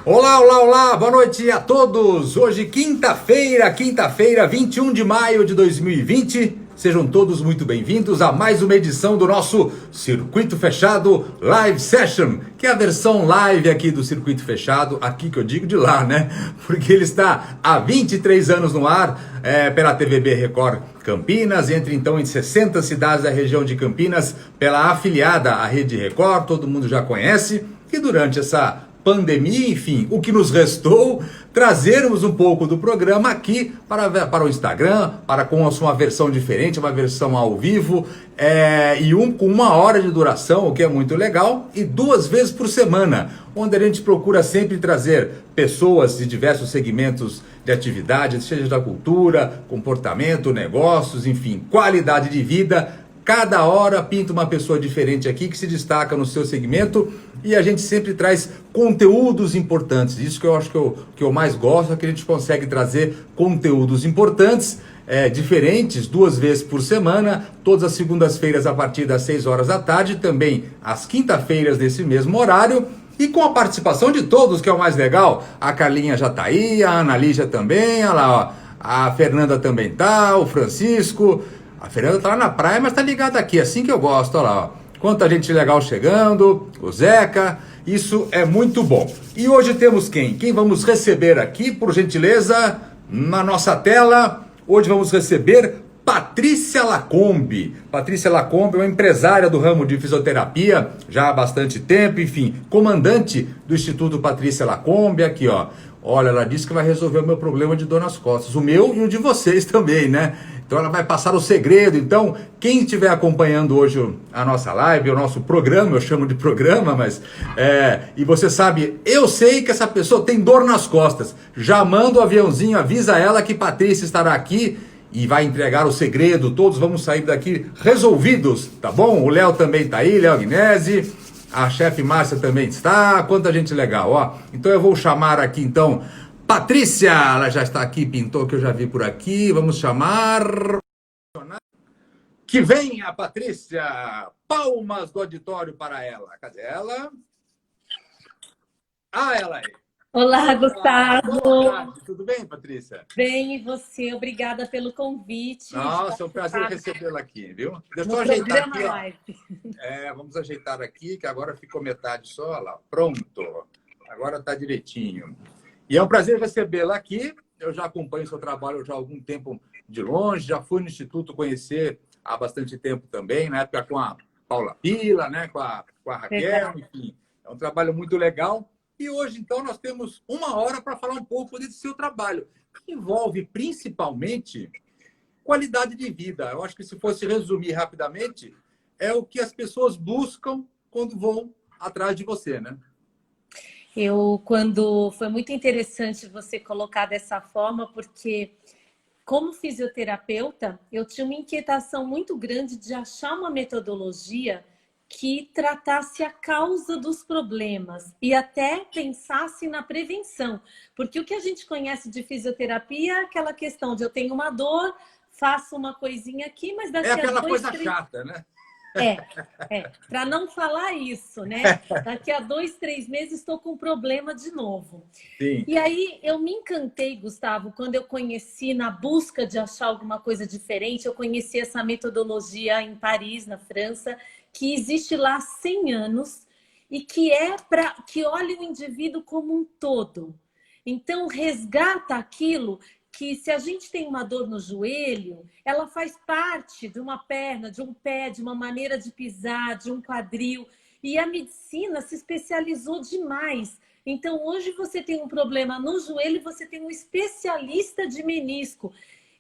Olá, olá, olá, boa noite a todos. Hoje, quinta-feira, 21 de maio de 2020. Sejam todos muito bem-vindos a mais uma edição do nosso Circuito Fechado Live Session, que é a versão live aqui do Circuito Fechado, aqui que eu digo de lá, né? Porque ele está há 23 anos no ar, pela TVB Record Campinas, entre então em 60 cidades da região de Campinas, pela afiliada à Rede Record, todo mundo já conhece, e durante essa pandemia, enfim, o que nos restou, trazermos um pouco do programa aqui para o Instagram, com uma versão diferente, uma versão ao vivo, com 1 hora de duração, o que é muito legal, e 2 vezes por semana, onde a gente procura sempre trazer pessoas de diversos segmentos de atividade, seja da cultura, comportamento, negócios, enfim, qualidade de vida. Cada hora pinta uma pessoa diferente aqui que se destaca no seu segmento e a gente sempre traz conteúdos importantes. Isso que eu acho que eu mais gosto, é que a gente consegue trazer conteúdos importantes, diferentes, 2 vezes por semana, todas as segundas-feiras a partir das 6 horas da tarde, também às quinta-feiras nesse mesmo horário. E com a participação de todos, que é o mais legal. A Carlinha já tá aí, a Ana Lígia também, olha lá, ó, a Fernanda também tá, o Francisco. A Fernanda tá lá na praia, mas tá ligada aqui, assim que eu gosto, olha lá, ó. Quanta gente legal chegando, o Zeca, isso é muito bom. E hoje temos quem? Quem vamos receber aqui, por gentileza, na nossa tela? Hoje vamos receber Patrícia Lacombe. Patrícia Lacombe é uma empresária do ramo de fisioterapia, já há bastante tempo, enfim, comandante do Instituto Patrícia Lacombe, aqui ó. Olha, ela disse que vai resolver o meu problema de dor nas costas, o meu e o de vocês também, né? Então ela vai passar o segredo. Então, quem estiver acompanhando hoje a nossa live, o nosso programa, eu chamo de programa, mas e você sabe, eu sei que essa pessoa tem dor nas costas. Já manda o aviãozinho, avisa ela que Patrícia estará aqui e vai entregar o segredo. Todos vamos sair daqui resolvidos, tá bom? O Léo também tá aí, Léo Guinesi. A chefe Márcia também está. Quanta gente legal, ó. Então eu vou chamar aqui, então, Patrícia. Ela já está aqui, pintou, que eu já vi por aqui. Vamos chamar... Que venha a Patrícia. Palmas do auditório para ela. Cadê ela? Ah, ela aí. Olá, Gustavo. Boa tarde. Tudo bem, Patrícia? Bem, e você? Obrigada pelo convite. Nossa, é um prazer recebê-la aqui, viu? Deixa eu no ajeitar aqui, live. Vamos ajeitar aqui, que agora ficou metade só, olha lá. Pronto. Agora está direitinho. E é um prazer recebê-la aqui. Eu já acompanho o seu trabalho já há algum tempo de longe, já fui no Instituto conhecer há bastante tempo também, na época com a Paula Pila, né? com a Raquel, enfim. É um trabalho muito legal. E hoje, então, nós temos 1 hora para falar um pouco desse seu trabalho, que envolve principalmente qualidade de vida. Eu acho que, se fosse resumir rapidamente, é o que as pessoas buscam quando vão atrás de você, né? Foi muito interessante você colocar dessa forma, porque como fisioterapeuta, eu tinha uma inquietação muito grande de achar uma metodologia que tratasse a causa dos problemas e até pensasse na prevenção. Porque o que a gente conhece de fisioterapia é aquela questão de eu tenho uma dor, faço uma coisinha aqui, mas daqui a 2, 3... É aquela coisa chata, né? Para não falar isso, né? Daqui a 2, 3 meses estou com problema de novo. Sim. E aí eu me encantei, Gustavo, quando eu conheci, na busca de achar alguma coisa diferente, eu conheci essa metodologia em Paris, na França, que existe lá há 100 anos e que que olha o indivíduo como um todo. Então, resgata aquilo que, se a gente tem uma dor no joelho, ela faz parte de uma perna, de um pé, de uma maneira de pisar, de um quadril. E a medicina se especializou demais. Então, hoje você tem um problema no joelho, você tem um especialista de menisco.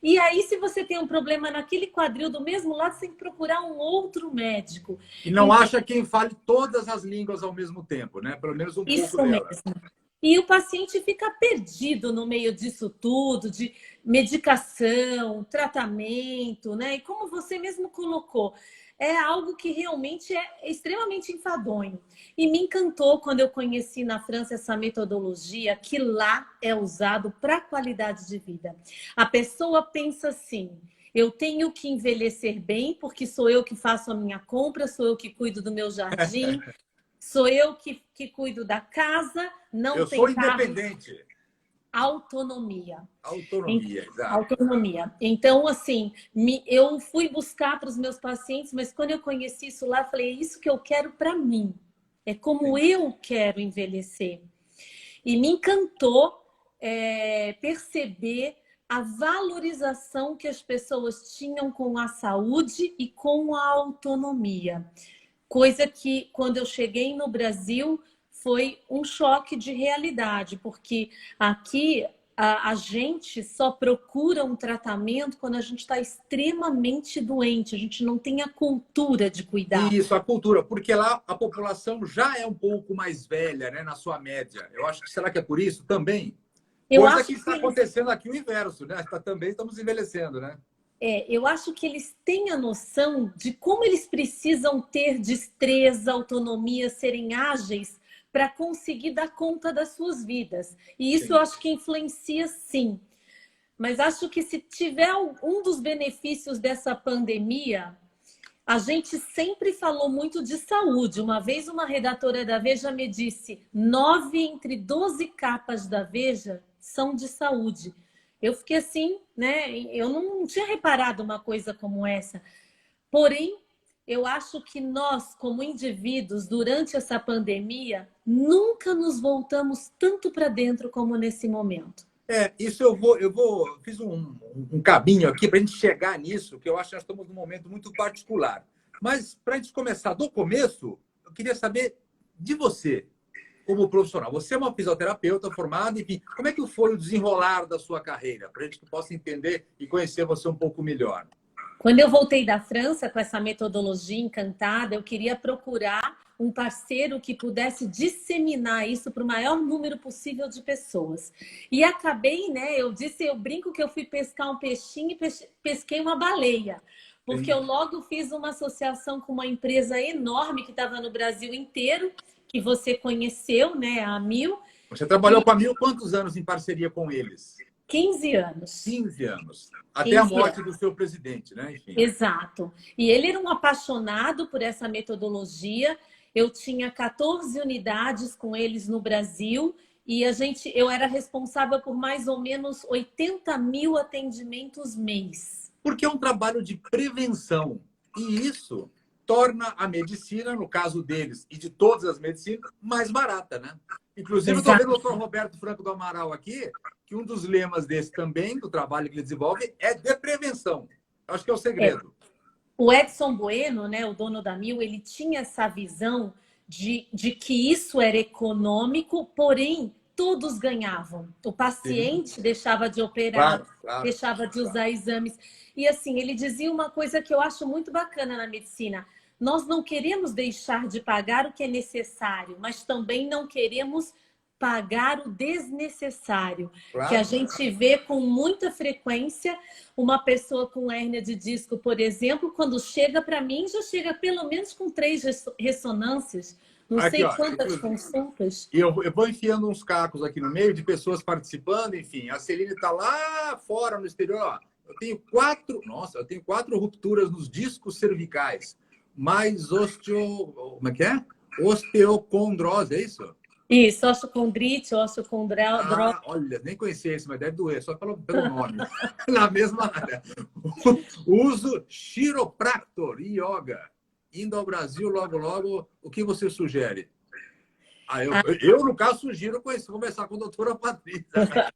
E aí, se você tem um problema naquele quadril do mesmo lado, você tem que procurar um outro médico. E não acha quem fale todas as línguas ao mesmo tempo, né? Pelo menos um pouco dela. Isso mesmo. E o paciente fica perdido no meio disso tudo, de medicação, tratamento, né? E como você mesmo colocou, é algo que realmente é extremamente enfadonho. E me encantou quando eu conheci na França essa metodologia que lá é usado para qualidade de vida. A pessoa pensa assim: eu tenho que envelhecer bem porque sou eu que faço a minha compra, sou eu que cuido do meu jardim. Sou eu que cuido da casa, não Eu tem sou carro. independente. Autonomia. Autonomia, exato. Autonomia. Então, assim, eu fui buscar para os meus pacientes, mas quando eu conheci isso lá, eu falei, é isso que eu quero para mim. É como eu quero envelhecer. E me encantou perceber a valorização que as pessoas tinham com a saúde e com a autonomia. Coisa que, quando eu cheguei no Brasil, foi um choque de realidade, porque aqui a gente só procura um tratamento quando a gente está extremamente doente, a gente não tem a cultura de cuidar. Isso, a cultura, porque lá a população já é um pouco mais velha, né, na sua média. Eu acho que será que é por isso também? Eu Coisa acho que está que acontecendo aqui o inverso, né? Também estamos envelhecendo, né? eu acho que eles têm a noção de como eles precisam ter destreza, autonomia, serem ágeis para conseguir dar conta das suas vidas. E isso eu Sim. acho que influencia sim. Mas acho que se tiver um dos benefícios dessa pandemia, a gente sempre falou muito de saúde. Uma vez uma redatora da Veja me disse, 9 entre 12 capas da Veja são de saúde. Eu fiquei assim, né? Eu não tinha reparado uma coisa como essa. Porém, eu acho que nós, como indivíduos, durante essa pandemia, nunca nos voltamos tanto para dentro como nesse momento. Isso fiz um caminho aqui para a gente chegar nisso, que eu acho que nós estamos num momento muito particular. Mas, para a gente começar do começo, eu queria saber de você, como profissional. Você é uma fisioterapeuta formada, enfim, como é que foi o desenrolar da sua carreira, para a gente que possa entender e conhecer você um pouco melhor? Quando eu voltei da França com essa metodologia encantada, eu queria procurar um parceiro que pudesse disseminar isso para o maior número possível de pessoas. E acabei, né? Eu brinco que eu fui pescar um peixinho e pesquei uma baleia. Porque eu logo fiz uma associação com uma empresa enorme que estava no Brasil inteiro, que você conheceu, né? A Mil. Você trabalhou com a Mil quantos anos em parceria com eles? 15 anos. 15 anos. Até a 15 morte anos. do seu presidente, né? Enfim. Exato. E ele era um apaixonado por essa metodologia. Eu tinha 14 unidades com eles no Brasil e eu era responsável por mais ou menos 80 mil atendimentos mês. Porque é um trabalho de prevenção. E isso torna a medicina, no caso deles e de todas as medicinas, mais barata, né? Inclusive, eu estou vendo o doutor Roberto Franco do Amaral aqui, que um dos lemas desse também, do trabalho que ele desenvolve, é de prevenção. Acho que é o segredo. O Edson Bueno, né, o dono da Mil, ele tinha essa visão de que isso era econômico, porém todos ganhavam. O paciente deixava de operar, deixava de usar exames. E assim, ele dizia uma coisa que eu acho muito bacana na medicina. Nós não queremos deixar de pagar o que é necessário, mas também não queremos pagar o desnecessário. Que a gente vê com muita frequência uma pessoa com hérnia de disco, por exemplo, quando chega para mim, já chega pelo menos com 3 ressonâncias. Não aqui, sei quantas consultas. E eu vou enfiando uns cacos aqui no meio de pessoas participando, enfim. A Celine está lá fora, no exterior. Ó, eu tenho 4 rupturas nos discos cervicais. Mais como é que é? Osteocondrose, é isso? Isso, osteocondrite, osteocondrose. Olha, nem conhecia isso, mas deve doer, só pelo nome. Na mesma área. Uso chiropractor e yoga. Indo ao Brasil logo, logo, o que você sugere? Eu, no caso, sugiro conversar com a doutora Patrícia.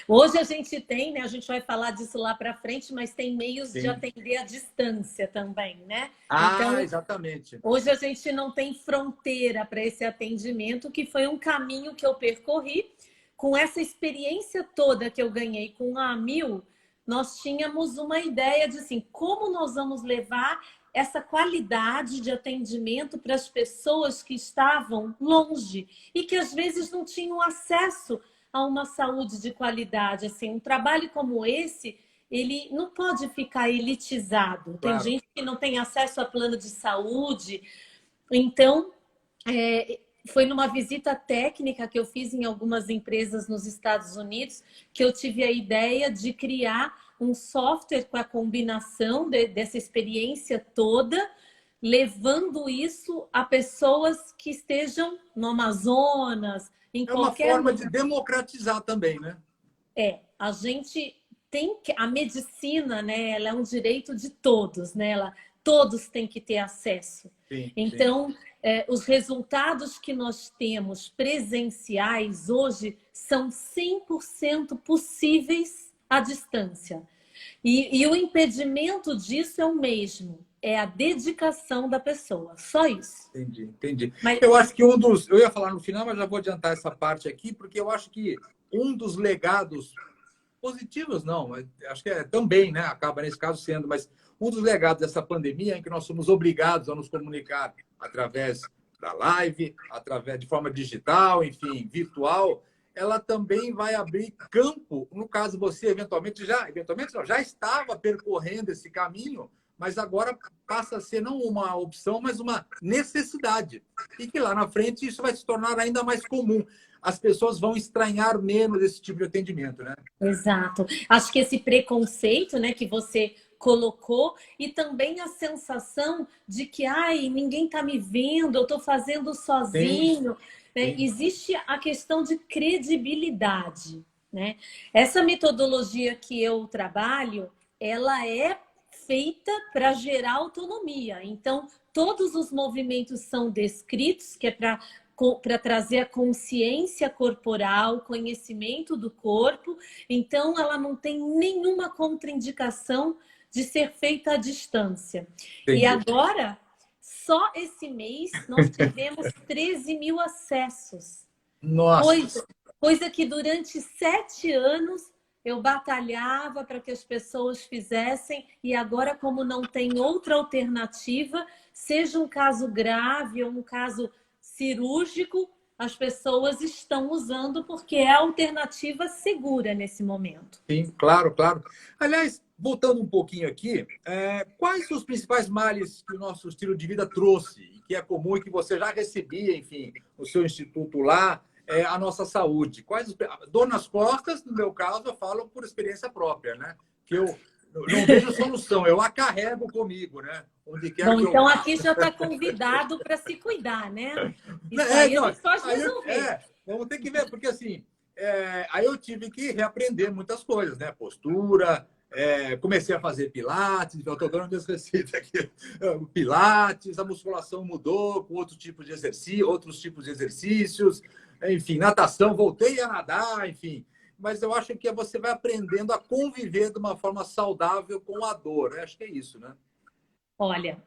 Hoje a gente tem, né? A gente vai falar disso lá para frente, mas tem meios de atender à distância também, né? Então, exatamente. Hoje a gente não tem fronteira para esse atendimento, que foi um caminho que eu percorri. Com essa experiência toda que eu ganhei com a Mil, nós tínhamos uma ideia de assim, como nós vamos levar essa qualidade de atendimento para as pessoas que estavam longe e que às vezes não tinham acesso a uma saúde de qualidade. Assim, um trabalho como esse, ele não pode ficar elitizado. Tem gente que não tem acesso a plano de saúde. Então, foi numa visita técnica que eu fiz em algumas empresas nos Estados Unidos que eu tive a ideia de criar um software com a combinação dessa experiência toda, levando isso a pessoas que estejam no Amazonas, em É uma qualquer forma lugar. de democratizar também, né? A gente tem que, a medicina, né, ela é um direito de todos, né? Todos têm que ter acesso. Sim, sim. Então, os resultados que nós temos presenciais hoje são 100% possíveis à distância. E o impedimento disso é o mesmo, é a dedicação da pessoa, só isso. Entendi, entendi. Mas Eu acho que um dos. Eu ia falar no final, mas já vou adiantar essa parte aqui, porque eu acho que um dos legados positivos, não, mas acho que também, né? Acaba nesse caso sendo, mas um dos legados dessa pandemia é que nós somos obrigados a nos comunicar através da live, através de forma digital, enfim, virtual. Ela também vai abrir campo. No caso, você eventualmente não, já estava percorrendo esse caminho, mas agora passa a ser não uma opção, mas uma necessidade. E que lá na frente isso vai se tornar ainda mais comum. As pessoas vão estranhar menos esse tipo de atendimento, né? exato. Acho que esse preconceito, né, que você colocou e também a sensação de que, ai, ninguém está me vendo, eu estou fazendo Sim, sozinho, né? sim. Existe a questão de credibilidade, né? Essa metodologia que eu trabalho, ela é feita para gerar autonomia. Então, todos os movimentos são descritos, que é para trazer a consciência corporal, conhecimento do corpo. Então, ela não tem nenhuma contraindicação de ser feita à distância. E Entendi. agora, só esse mês, nós tivemos 13 mil acessos. Nossa, Coisa que durante 7 anos eu batalhava para que as pessoas fizessem, e agora, como não tem outra alternativa, seja um caso grave ou um caso cirúrgico, as pessoas estão usando porque é a alternativa segura nesse momento. sim, claro, claro. Aliás, voltando um pouquinho aqui, quais os principais males que o nosso estilo de vida trouxe, e que é comum e que você já recebia, enfim, no seu instituto lá, a nossa saúde? Dor nas costas, no meu caso, eu falo por experiência própria, né? Que eu não vejo solução, eu a carrego comigo, né? Onde quer Bom, que eu. então aqui já está convidado para se cuidar, né? Isso aí a Não, gente pode resolver. vamos ter que ver, porque assim, aí eu tive que reaprender muitas coisas, né? Postura, comecei a fazer pilates, eu estou dando minhas receitas aqui. Pilates, a musculação mudou com outros tipos de exercícios, enfim, natação, voltei a nadar, enfim. Mas eu acho que você vai aprendendo a conviver de uma forma saudável com a dor. Eu acho que é isso, né? Olha,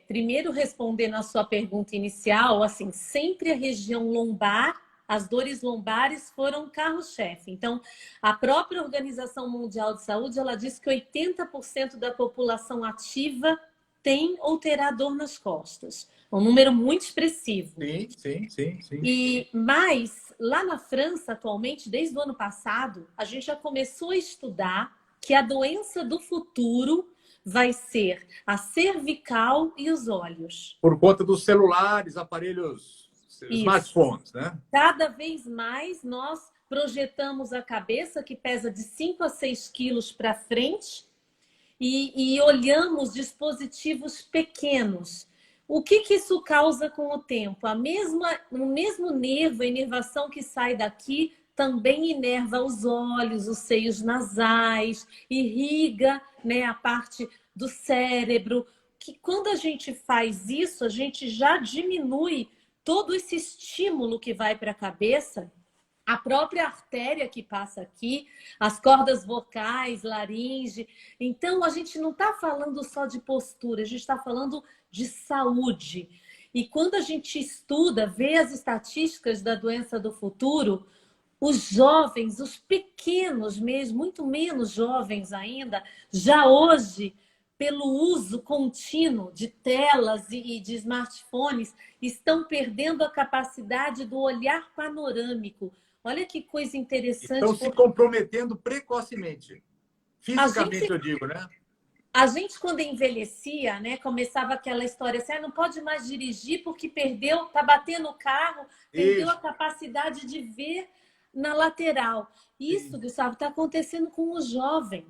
primeiro respondendo a sua pergunta inicial, assim, sempre a região lombar, as dores lombares foram carro-chefe. Então, a própria Organização Mundial de Saúde, ela diz que 80% da população ativa tem ou terá dor nas costas. É um número muito expressivo. Sim, sim, sim, sim. Mas lá na França, atualmente, desde o ano passado, a gente já começou a estudar que a doença do futuro vai ser a cervical e os olhos. Por conta dos celulares, aparelhos, Isso. smartphones, né? Cada vez mais nós projetamos a cabeça, que pesa de 5 a 6 quilos para frente, e olhamos dispositivos pequenos. O que isso causa com o tempo? O mesmo nervo, a inervação que sai daqui, também inerva os olhos, os seios nasais, irriga, né, a parte do cérebro. Que quando a gente faz isso, a gente já diminui todo esse estímulo que vai para a cabeça, a própria artéria que passa aqui, as cordas vocais, laringe. Então, a gente não está falando só de postura, a gente está falando de saúde. E quando a gente estuda, vê as estatísticas da doença do futuro, os jovens, os pequenos mesmo, muito menos jovens ainda, já hoje, pelo uso contínuo de telas e de smartphones, estão perdendo a capacidade do olhar panorâmico. Olha que coisa interessante. Estão se comprometendo precocemente. A Fisicamente, gente, eu digo, né? a gente quando envelhecia, né, começava aquela história assim, não pode mais dirigir porque perdeu, tá batendo o carro, perdeu a Isso. capacidade de ver na lateral. Isso, Sim. Gustavo, está acontecendo com o jovem.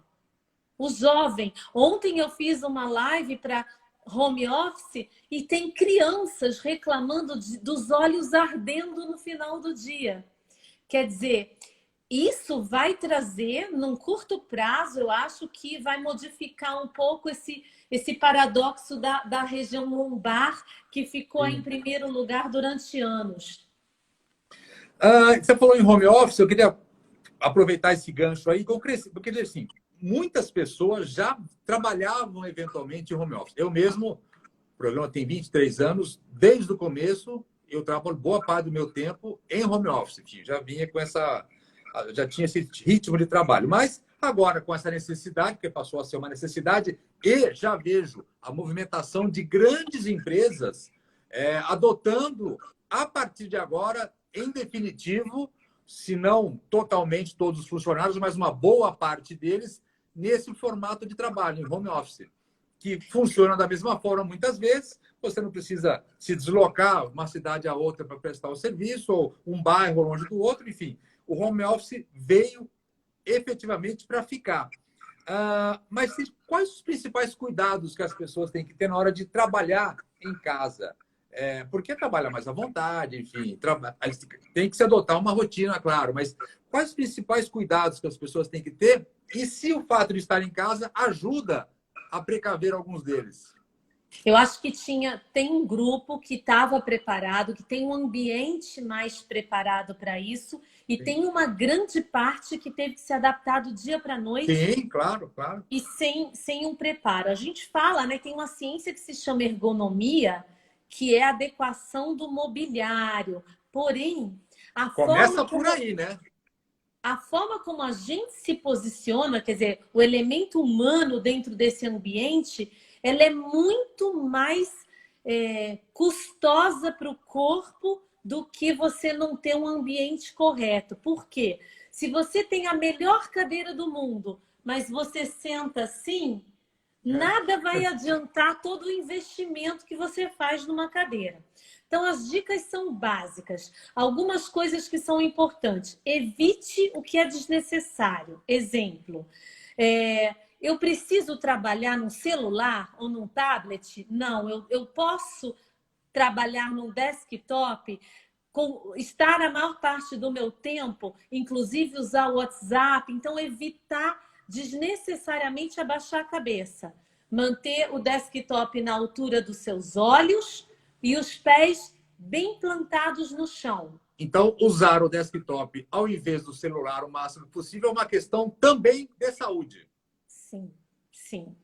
O jovem. Ontem eu fiz uma live para home office e tem crianças reclamando dos olhos ardendo no final do dia. Quer dizer, isso vai trazer, num curto prazo, eu acho que vai modificar um pouco esse paradoxo da região lombar, que ficou em primeiro lugar durante anos. Você falou em home office, eu queria aproveitar esse gancho aí, porque assim, muitas pessoas já trabalhavam eventualmente em home office. Eu mesmo, o programa tem 23 anos, desde o começo, eu trabalho boa parte do meu tempo em home office. Já vinha com já tinha esse ritmo de trabalho. Mas agora, com essa necessidade, porque passou a ser uma necessidade, e já vejo a movimentação de grandes empresas adotando, a partir de agora, em definitivo, se não totalmente todos os funcionários, mas uma boa parte deles, nesse formato de trabalho, em home office, que funciona da mesma forma muitas vezes. Você não precisa se deslocar uma cidade a outra para prestar o serviço, ou um bairro longe do outro, enfim. O home office veio efetivamente para ficar. Mas quais os principais cuidados que as pessoas têm que ter na hora de trabalhar em casa? Porque trabalha mais à vontade, enfim, tem que se adotar uma rotina, claro, mas quais os principais cuidados que as pessoas têm que ter e se o fato de estar em casa ajuda a precaver alguns deles? Eu acho que tem um grupo que estava preparado, que tem um ambiente mais preparado para isso, e Sim. tem uma grande parte que teve que se adaptar do dia para a noite. Sim, claro, claro. E sem um preparo. A gente fala, né? Tem uma ciência que se chama ergonomia, que é a adequação do mobiliário. Porém, Começa por aí, né? A forma como a gente se posiciona, quer dizer, o elemento humano dentro desse ambiente, ela é muito mais custosa para o corpo do que você não ter um ambiente correto. Por quê? Se você tem a melhor cadeira do mundo, mas você senta assim, nada vai adiantar todo o investimento que você faz numa cadeira. Então, as dicas são básicas. Algumas coisas que são importantes. Evite o que é desnecessário. Exemplo, eu preciso trabalhar num celular ou num tablet? Não, eu posso trabalhar num desktop, estar a maior parte do meu tempo, inclusive usar o WhatsApp. Então, evitar desnecessariamente abaixar a cabeça. Manter o desktop na altura dos seus olhos e os pés bem plantados no chão. Então, usar o desktop ao invés do celular o máximo possível é uma questão também de saúde. Sim, sim.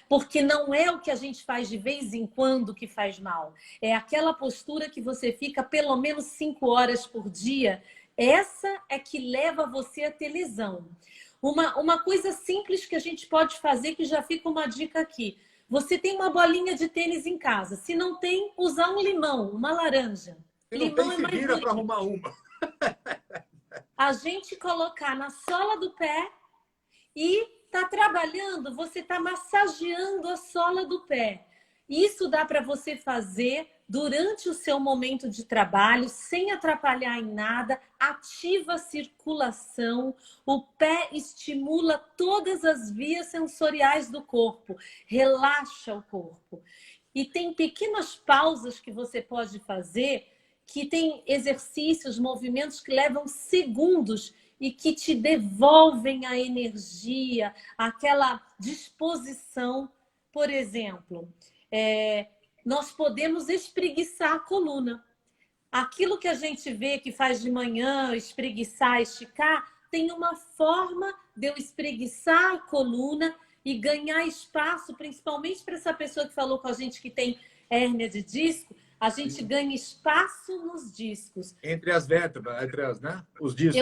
Porque não é o que a gente faz de vez em quando que faz mal. É aquela postura que você fica pelo menos 5 horas por dia. Essa é que leva você a ter lesão. Uma coisa simples que a gente pode fazer, que já fica uma dica aqui. Você tem uma bolinha de tênis em casa. Se não tem, usar um limão, uma laranja. Se não limão tem, se vira para arrumar uma. A gente colocar na sola do pé e tá trabalhando, você está massageando a sola do pé. Isso dá para você fazer durante o seu momento de trabalho, sem atrapalhar em nada, ativa a circulação, o pé estimula todas as vias sensoriais do corpo, relaxa o corpo. E tem pequenas pausas que você pode fazer, que tem exercícios, movimentos que levam segundos e que te devolvem a energia, aquela disposição. Por exemplo, nós podemos espreguiçar a coluna. Aquilo que a gente vê que faz de manhã, espreguiçar, esticar, tem uma forma de eu espreguiçar a coluna e ganhar espaço, principalmente para essa pessoa que falou com a gente que tem hérnia de disco, a gente ganha espaço nos discos. Entre as vértebras, os discos,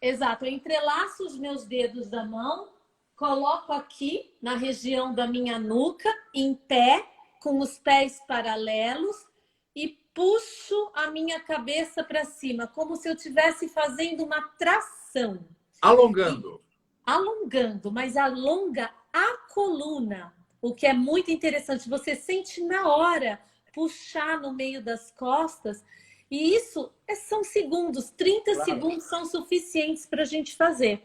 Exato, eu entrelaço os meus dedos da mão, coloco aqui na região da minha nuca, em pé, com os pés paralelos e puxo a minha cabeça para cima, como se eu estivesse fazendo uma tração. Alongando. Alongando, mas alonga a coluna, o que é muito interessante. Você sente na hora puxar no meio das costas, e isso são segundos, 30 segundos são suficientes para a gente fazer.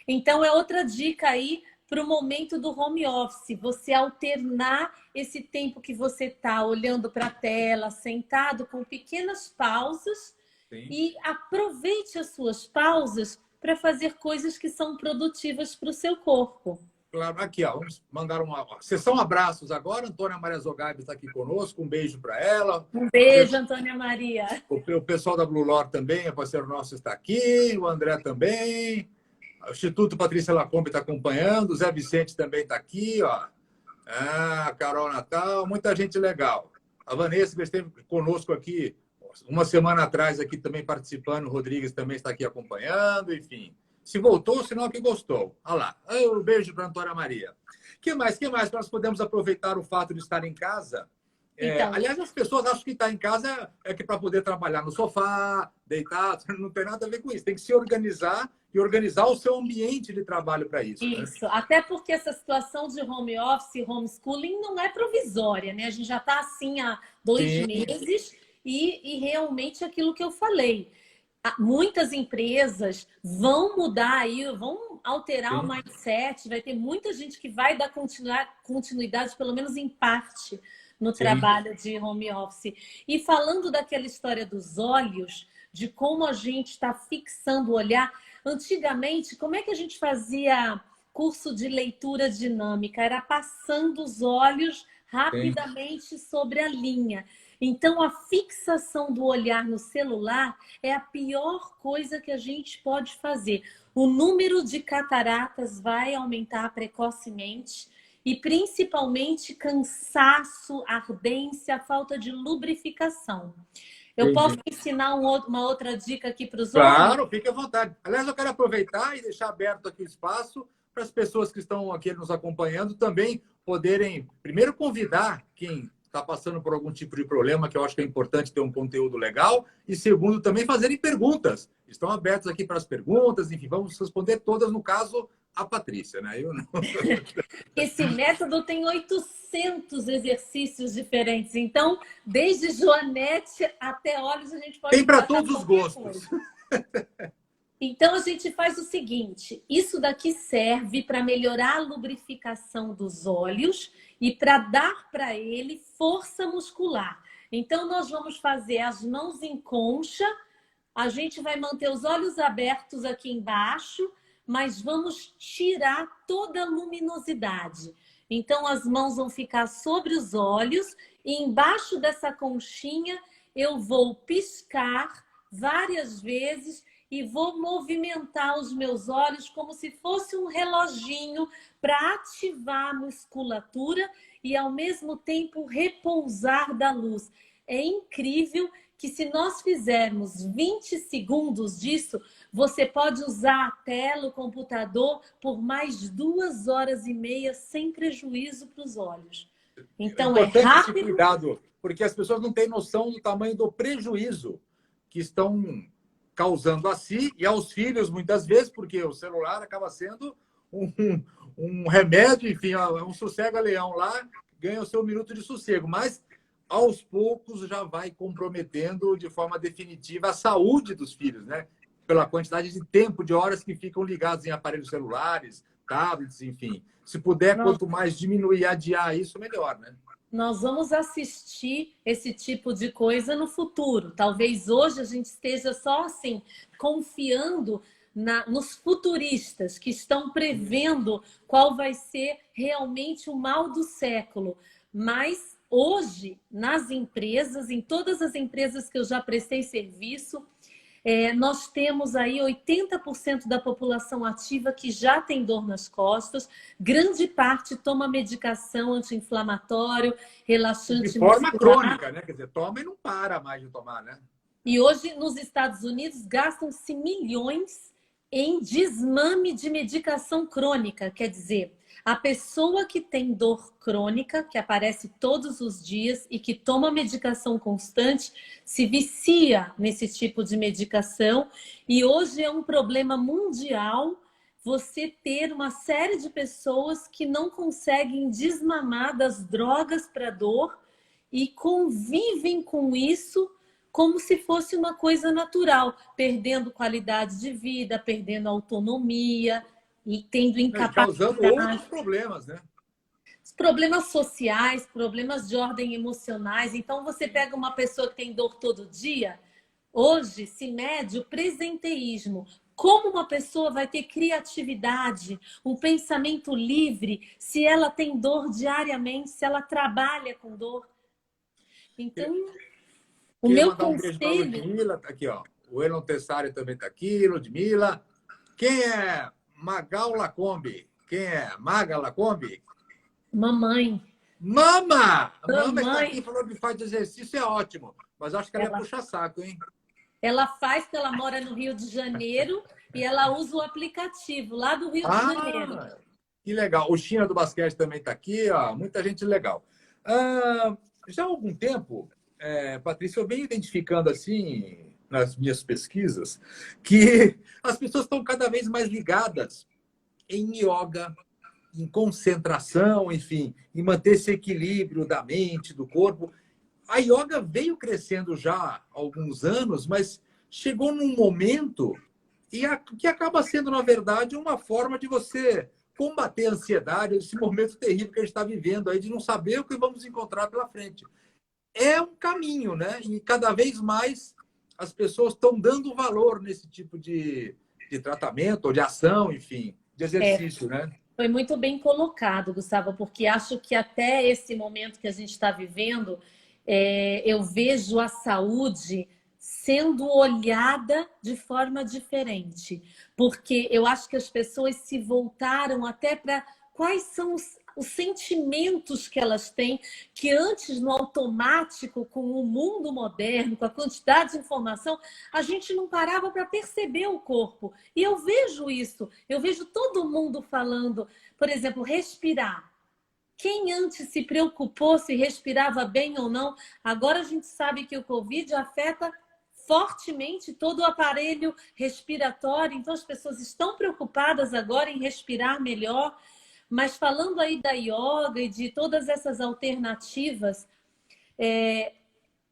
Então, é outra dica aí para o momento do home office. Você alternar esse tempo que você está olhando para a tela, sentado, com pequenas pausas. Sim. E aproveite as suas pausas para fazer coisas que são produtivas para o seu corpo. Claro, aqui, ó, vamos mandar uma sessão abraços agora. Antônia Maria Zogaib está aqui conosco, um beijo para ela. Um beijo, Antônia Maria. O pessoal da Blue Lore também, é parceiro nosso, está aqui, o André também, o Instituto Patrícia Lacombe está acompanhando, o Zé Vicente também está aqui, ó. A Carol Natal, muita gente legal. A Vanessa que esteve conosco aqui uma semana atrás, aqui também participando, o Rodrigues também está aqui acompanhando, enfim. Se voltou, senão que gostou. Olha lá. Um beijo para a Antônia Maria. Que mais? Nós podemos aproveitar o fato de estar em casa? Então, Aliás, as pessoas acham que estar em casa é que para poder trabalhar no sofá, deitado, não tem nada a ver com isso. Tem que se organizar e organizar o seu ambiente de trabalho para isso. isso. Né? Até porque essa situação de home office, homeschooling, não é provisória, né? A gente já está assim há 2 meses e realmente aquilo que eu falei. Muitas empresas vão mudar aí, vão alterar o mindset, vai ter muita gente que vai dar continuidade, pelo menos em parte, no trabalho de home office. E falando daquela história dos olhos, de como a gente está fixando o olhar, antigamente, como é que a gente fazia curso de leitura dinâmica? Era passando os olhos rapidamente sobre a linha. Então, a fixação do olhar no celular é a pior coisa que a gente pode fazer. O número de cataratas vai aumentar precocemente e, principalmente, cansaço, ardência, falta de lubrificação. Eu posso ensinar uma outra dica aqui para os olhos? Claro, fique à vontade. Aliás, eu quero aproveitar e deixar aberto aqui o espaço para as pessoas que estão aqui nos acompanhando também poderem, primeiro, convidar quem está passando por algum tipo de problema, que eu acho que é importante ter um conteúdo legal, e segundo, também fazerem perguntas. Estão abertos aqui para as perguntas, enfim, vamos responder todas, no caso, a Patrícia, né? Eu não... Esse método tem 800 exercícios diferentes, então, desde joanete até olhos, a gente pode... Tem para todos os gostos. Então, a gente faz o seguinte, isso daqui serve para melhorar a lubrificação dos olhos e para dar para ele força muscular. Então, nós vamos fazer as mãos em concha, a gente vai manter os olhos abertos aqui embaixo, mas vamos tirar toda a luminosidade. Então, as mãos vão ficar sobre os olhos e embaixo dessa conchinha eu vou piscar várias vezes e vou movimentar os meus olhos como se fosse um reloginho para ativar a musculatura e, ao mesmo tempo, repousar da luz. É incrível que, se nós fizermos 20 segundos disso, você pode usar a tela, o computador, por mais 2 horas e meia, sem prejuízo para os olhos. Então, é rápido. Esse cuidado, porque as pessoas não têm noção do tamanho do prejuízo que estão causando a si e aos filhos, muitas vezes, porque o celular acaba sendo um remédio, enfim, é um sossega-leão lá, ganha o seu minuto de sossego, mas aos poucos já vai comprometendo de forma definitiva a saúde dos filhos, né? Pela quantidade de tempo, de horas que ficam ligados em aparelhos celulares, tablets, enfim. Se puder, quanto mais diminuir e adiar isso, melhor, né? Nós vamos assistir esse tipo de coisa no futuro. Talvez hoje a gente esteja só assim, confiando nos futuristas que estão prevendo qual vai ser realmente o mal do século. Mas hoje, nas empresas, em todas as empresas que eu já prestei serviço, nós temos aí 80% da população ativa que já tem dor nas costas, grande parte toma medicação anti-inflamatório, relaxante de forma muscular. crônica, né? Quer dizer, toma e não para mais de tomar, né? E hoje, nos Estados Unidos, gastam-se milhões em desmame de medicação crônica, quer dizer, a pessoa que tem dor crônica, que aparece todos os dias e que toma medicação constante, se vicia nesse tipo de medicação. E hoje é um problema mundial você ter uma série de pessoas que não conseguem desmamar das drogas para dor e convivem com isso como se fosse uma coisa natural, perdendo qualidade de vida, perdendo autonomia. e tendo Causando outros incapacidade, problemas, né? problemas sociais, problemas de ordem emocionais. Então, você pega uma pessoa que tem dor todo dia, hoje se mede o presenteísmo. Como uma pessoa vai ter criatividade, um pensamento livre, se ela tem dor diariamente, se ela trabalha com dor? Então, o Queria meu mandar um beijo para a conselho... Ludmilla, tá aqui, ó. O Elon Tessari também está aqui, Ludmilla. Quem é Magal Lacombe? Quem é Maga Lacombe? Mamãe, Mama! A Mama está aqui mamãe, falando que faz exercício, é ótimo. Mas acho que ela ia ela, puxar saco, hein? ela faz, porque ela mora no Rio de Janeiro e ela usa o aplicativo lá do Rio de Janeiro. Ah, que legal. O China do basquete também está aqui, ó. Muita gente legal. Já há algum tempo, Patrícia, eu venho identificando assim, nas minhas pesquisas, que as pessoas estão cada vez mais ligadas em yoga, em concentração, enfim, em manter esse equilíbrio da mente, do corpo. A yoga veio crescendo já há alguns anos, mas chegou num momento que acaba sendo, na verdade, uma forma de você combater a ansiedade, esse momento terrível que a gente está vivendo aí, de não saber o que vamos encontrar pela frente. É um caminho, né? E cada vez mais as pessoas estão dando valor nesse tipo de tratamento, ou de ação, enfim, de É, exercício, né? foi muito bem colocado, Gustavo, porque acho que até esse momento que a gente está vivendo, eu vejo a saúde sendo olhada de forma diferente, porque eu acho que as pessoas se voltaram até para quais são os sentimentos que elas têm, que antes no automático, com o mundo moderno, com a quantidade de informação, a gente não parava para perceber o corpo. E eu vejo isso, eu vejo todo mundo falando, por exemplo, respirar. Quem antes se preocupou se respirava bem ou não, agora a gente sabe que o Covid afeta fortemente todo o aparelho respiratório, então as pessoas estão preocupadas agora em respirar melhor. Mas falando aí da yoga e de todas essas alternativas,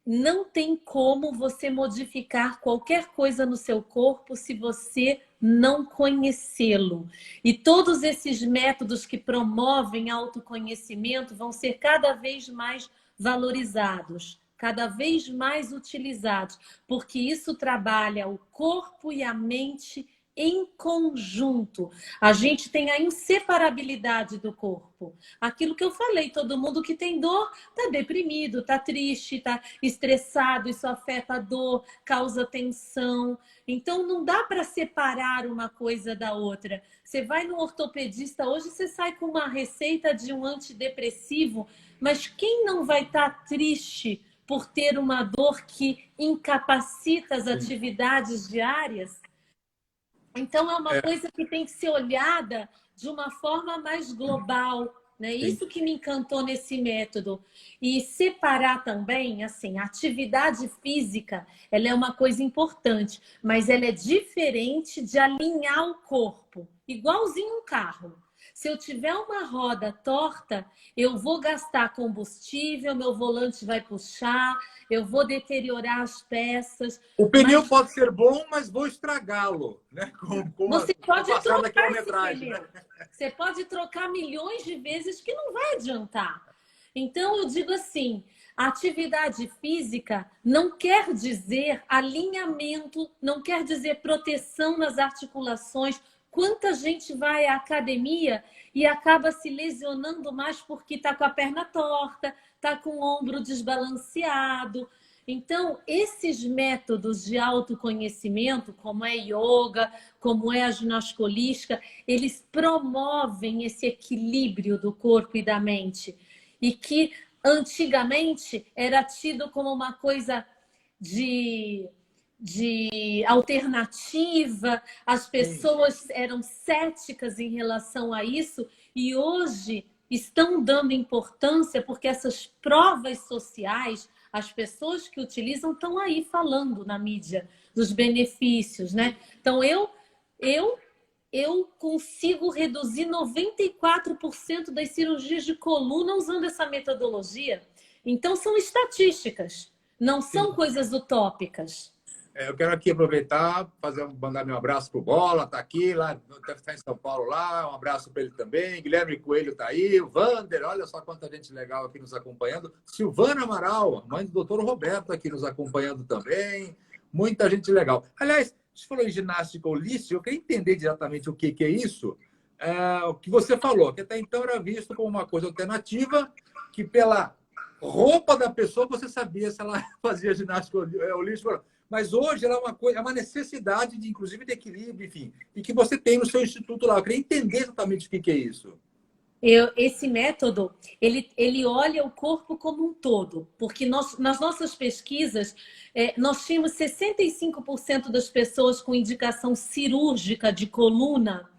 não tem como você modificar qualquer coisa no seu corpo se você não conhecê-lo. E todos esses métodos que promovem autoconhecimento vão ser cada vez mais valorizados, cada vez mais utilizados, porque isso trabalha o corpo e a mente em conjunto. A gente tem a inseparabilidade do corpo. Aquilo que eu falei, todo mundo que tem dor está deprimido, está triste, está estressado, isso afeta a dor, causa tensão. Então, não dá para separar uma coisa da outra. Você vai no ortopedista, hoje você sai com uma receita de um antidepressivo, mas quem não vai estar triste por ter uma dor que incapacita as atividades diárias? Então, é uma coisa que tem que ser olhada de uma forma mais global, né? Sim. Isso que me encantou nesse método. E separar também, assim, a atividade física, ela é uma coisa importante, mas ela é diferente de alinhar o corpo, igualzinho um carro. Se eu tiver uma roda torta, eu vou gastar combustível, meu volante vai puxar, eu vou deteriorar as peças, O pneu mas pode ser bom, mas vou estragá-lo, né? você Com o pode passar da trocar esse quilometragem, pneu. né? Você pode trocar milhões de vezes que não vai adiantar. Então, eu digo assim, a atividade física não quer dizer alinhamento, não quer dizer proteção nas articulações. Quanta gente vai à academia e acaba se lesionando mais porque está com a perna torta, está com o ombro desbalanceado. Então, esses métodos de autoconhecimento, como é yoga, como é a ginástica holística, eles promovem esse equilíbrio do corpo e da mente. E que antigamente era tido como uma coisa de alternativa, as Sim. pessoas eram céticas em relação a isso, e hoje estão dando importância porque essas provas sociais, as pessoas que utilizam estão aí falando na mídia dos benefícios, né? Então eu eu consigo reduzir 94% das cirurgias de coluna usando essa metodologia. Então são estatísticas, não são Sim. coisas utópicas. Eu quero aqui aproveitar, mandar meu abraço pro Bola, tá aqui, lá, deve estar em São Paulo lá, um abraço para ele também. Guilherme Coelho tá aí, o Vander, olha só quanta gente legal aqui nos acompanhando. Silvana Amaral, mãe do doutor Roberto, aqui nos acompanhando também. Muita gente legal. Aliás, você falou em ginástica holística, eu queria entender exatamente o que é isso. O que você falou, que até então era visto como uma coisa alternativa, que pela roupa da pessoa você sabia se ela fazia ginástica holística. Mas hoje ela é uma coisa, é uma necessidade de, inclusive, de equilíbrio, enfim, e que você tem no seu instituto lá. Eu queria entender exatamente o que é isso. Esse método, ele olha o corpo como um todo, porque nas nossas pesquisas, nós tínhamos 65% das pessoas com indicação cirúrgica de coluna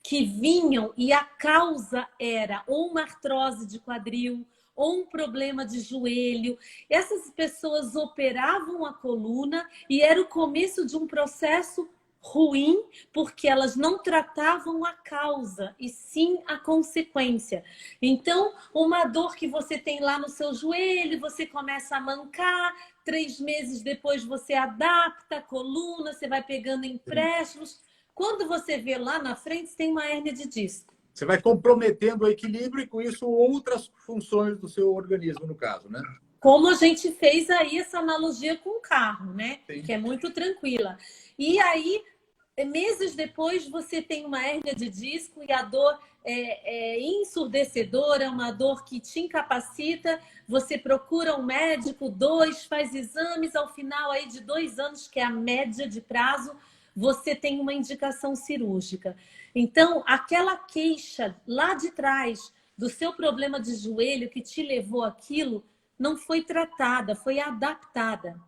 que vinham e a causa era ou uma artrose de quadril, ou um problema de joelho. Essas pessoas operavam a coluna e era o começo de um processo ruim, porque elas não tratavam a causa, e sim a consequência. Então, uma dor que você tem lá no seu joelho, você começa a mancar, 3 meses depois você adapta a coluna, você vai pegando empréstimos. Quando você vê lá na frente, você tem uma hérnia de disco. Você vai comprometendo o equilíbrio e, com isso, outras funções do seu organismo, no caso, né? Como a gente fez aí essa analogia com o carro, né? Sim. Que é muito tranquila. E aí, meses depois, você tem uma hérnia de disco e a dor é ensurdecedora, uma dor que te incapacita. Você procura um médico, 2, faz exames, ao final aí de 2 anos, que é a média de prazo, você tem uma indicação cirúrgica. Então, aquela queixa lá de trás do seu problema de joelho que te levou àquilo não foi tratada, foi adaptada.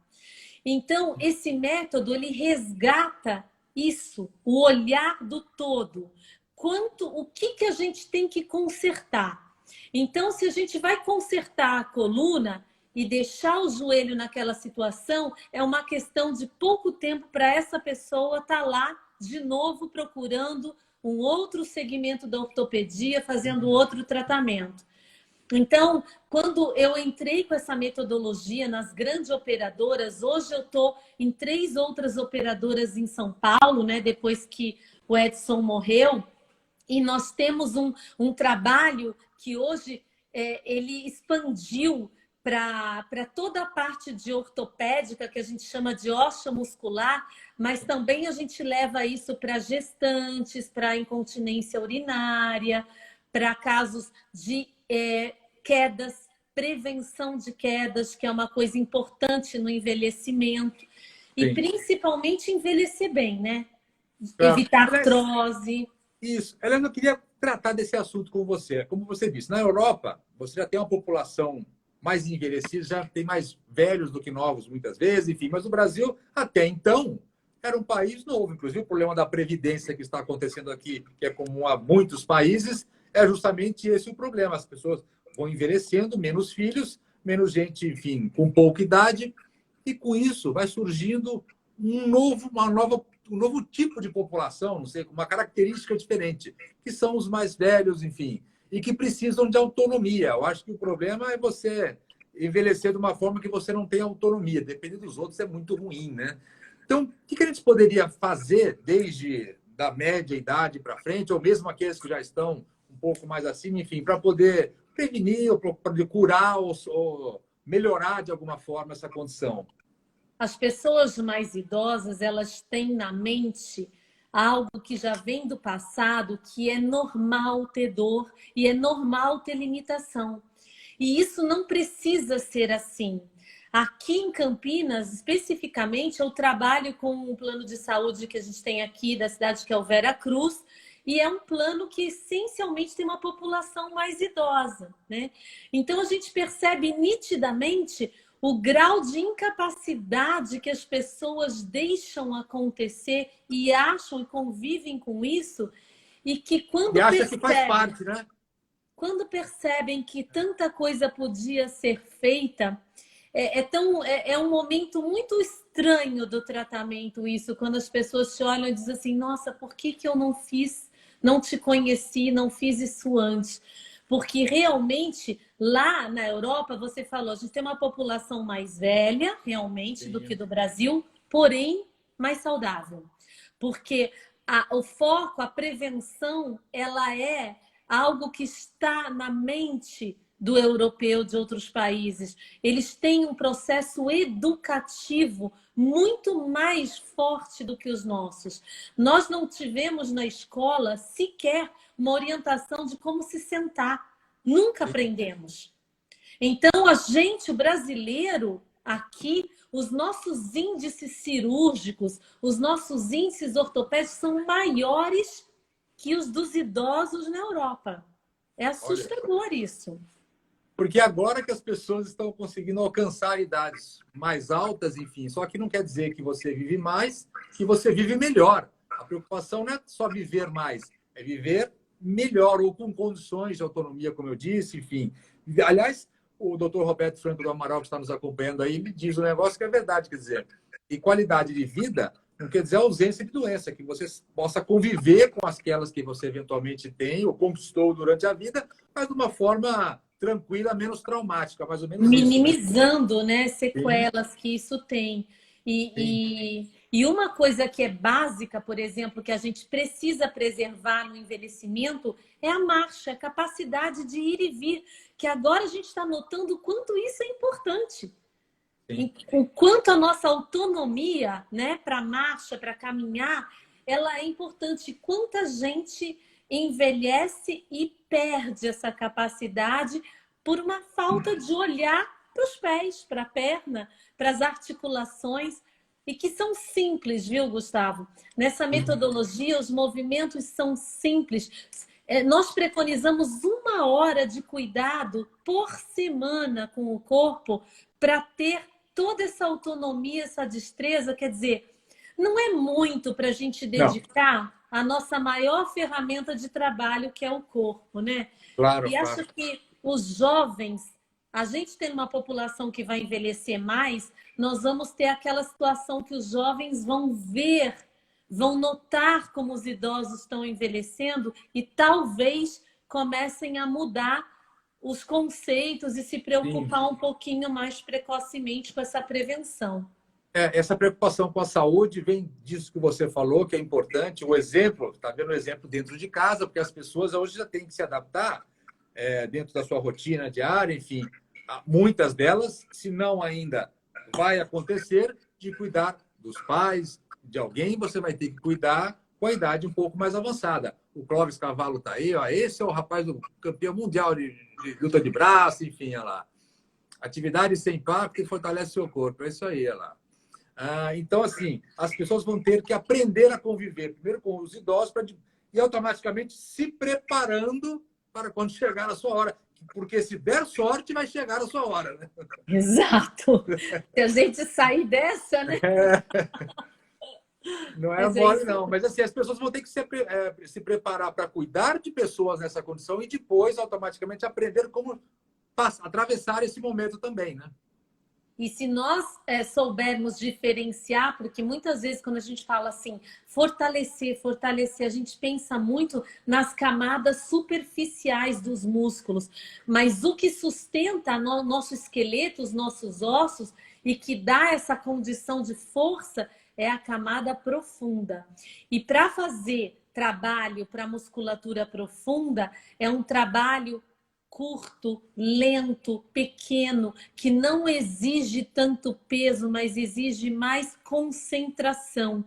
Então, esse método, ele resgata isso, o olhar do todo. O que a gente tem que consertar? Então, se a gente vai consertar a coluna e deixar o joelho naquela situação, é uma questão de pouco tempo para essa pessoa estar lá de novo procurando um outro segmento da ortopedia, fazendo outro tratamento. Então, quando eu entrei com essa metodologia nas grandes operadoras, hoje eu estou em 3 outras operadoras em São Paulo, né? Depois que o Edson morreu, e nós temos um trabalho que hoje ele expandiu para toda a parte de ortopédica, que a gente chama de osteomuscular, mas também a gente leva isso para gestantes, para incontinência urinária, para casos de quedas, prevenção de quedas, que é uma coisa importante no envelhecimento. E Sim. principalmente envelhecer bem, né? Evitar artrose. Isso. Helena, eu queria tratar desse assunto com você. Como você disse, na Europa, você já tem uma população mais envelhecida, já tem mais velhos do que novos, muitas vezes, enfim. Mas o Brasil, até então, era um país novo. Inclusive, o problema da previdência que está acontecendo aqui, que é comum a muitos países, é justamente esse o problema. As pessoas vão envelhecendo, menos filhos, menos gente, enfim, com pouca idade, e com isso vai surgindo um novo tipo de população, não sei, com uma característica diferente, que são os mais velhos, enfim, e que precisam de autonomia. Eu acho que o problema é você envelhecer de uma forma que você não tem autonomia. Depender dos outros é muito ruim, né? Então, o que a gente poderia fazer desde da média idade para frente, ou mesmo aqueles que já estão um pouco mais acima, enfim, para poder prevenir, ou para curar ou melhorar de alguma forma essa condição? As pessoas mais idosas, elas têm na mente algo que já vem do passado, que é normal ter dor e é normal ter limitação. E isso não precisa ser assim. Aqui em Campinas, especificamente, eu trabalho com um plano de saúde que a gente tem aqui da cidade, que é o Vera Cruz, e é um plano que essencialmente tem uma população mais idosa, né? Então a gente percebe nitidamente o grau de incapacidade que as pessoas deixam acontecer e acham e convivem com isso, e que quando que faz parte, né? Quando percebem que tanta coisa podia ser feita, é um momento muito estranho do tratamento isso, quando as pessoas te olham e dizem assim, nossa, por que eu não fiz, não te conheci, não fiz isso antes? Porque realmente, lá na Europa, você falou, a gente tem uma população mais velha, realmente, do que do Brasil, porém mais saudável. Porque o foco, a prevenção, ela é algo que está na mente do europeu de outros países. Eles têm um processo educativo muito mais forte do que os nossos. Nós não tivemos na escola sequer uma orientação de como se sentar. Nunca aprendemos. Então, a gente, o brasileiro, aqui, os nossos índices cirúrgicos, os nossos índices ortopédicos são maiores que os dos idosos na Europa. É assustador isso. Porque agora que as pessoas estão conseguindo alcançar idades mais altas, enfim, só que não quer dizer que você vive mais, que você vive melhor. A preocupação não é só viver mais, é viver melhor ou com condições de autonomia, como eu disse, enfim. Aliás, o Dr. Roberto Franco do Amaral, que está nos acompanhando aí, me diz um negócio que é verdade, quer dizer, e qualidade de vida não quer dizer ausência de doença, que você possa conviver com aquelas que você eventualmente tem ou conquistou durante a vida, mas de uma forma tranquila, menos traumática, mais ou menos minimizando, isso, né, sequelas que isso tem. E uma coisa que é básica, por exemplo, que a gente precisa preservar no envelhecimento é a marcha, a capacidade de ir e vir, que agora a gente está notando o quanto isso é importante. O quanto a nossa autonomia, né, para marcha, para caminhar, ela é importante. Quanta gente envelhece e perde essa capacidade por uma falta de olhar para os pés, para a perna, para as articulações, e que são simples, viu, Gustavo? Nessa metodologia, os movimentos são simples. Nós preconizamos 1 hora de cuidado por semana com o corpo para ter toda essa autonomia, essa destreza. Quer dizer, não é muito para a gente dedicar a nossa maior ferramenta de trabalho, que é o corpo, né? Claro, e acho que os jovens, a gente tem uma população que vai envelhecer mais, nós vamos ter aquela situação que os jovens vão ver, vão notar como os idosos estão envelhecendo e talvez comecem a mudar os conceitos e se preocupar um pouquinho mais precocemente com essa prevenção. Essa preocupação com a saúde vem disso que você falou, que é importante. O exemplo, está vendo o exemplo dentro de casa, porque as pessoas hoje já têm que se adaptar dentro da sua rotina diária, enfim. Muitas delas, se não ainda vai acontecer, de cuidar dos pais, de alguém, você vai ter que cuidar com a idade um pouco mais avançada. O Clóvis Cavallo está aí, ó, esse é o rapaz do campeão mundial de luta de braço, enfim, olha lá. Atividade sem impacto e fortalece seu corpo, é isso aí, olha lá. Então, assim, as pessoas vão ter que aprender a conviver, primeiro com os idosos, e automaticamente se preparando para quando chegar a sua hora. Porque se der sorte, vai chegar a sua hora, né? Exato. Se a gente sair dessa, né? Não é mole, não. Mas, assim, as pessoas vão ter que se preparar para cuidar de pessoas nessa condição e depois, automaticamente, aprender como atravessar esse momento também, né? E se nós soubermos diferenciar, porque muitas vezes quando a gente fala assim, fortalecer, a gente pensa muito nas camadas superficiais dos músculos, mas o que sustenta nosso esqueleto, os nossos ossos e que dá essa condição de força é a camada profunda. E para fazer trabalho para musculatura profunda, é um trabalho curto, lento, pequeno, que não exige tanto peso, mas exige mais concentração.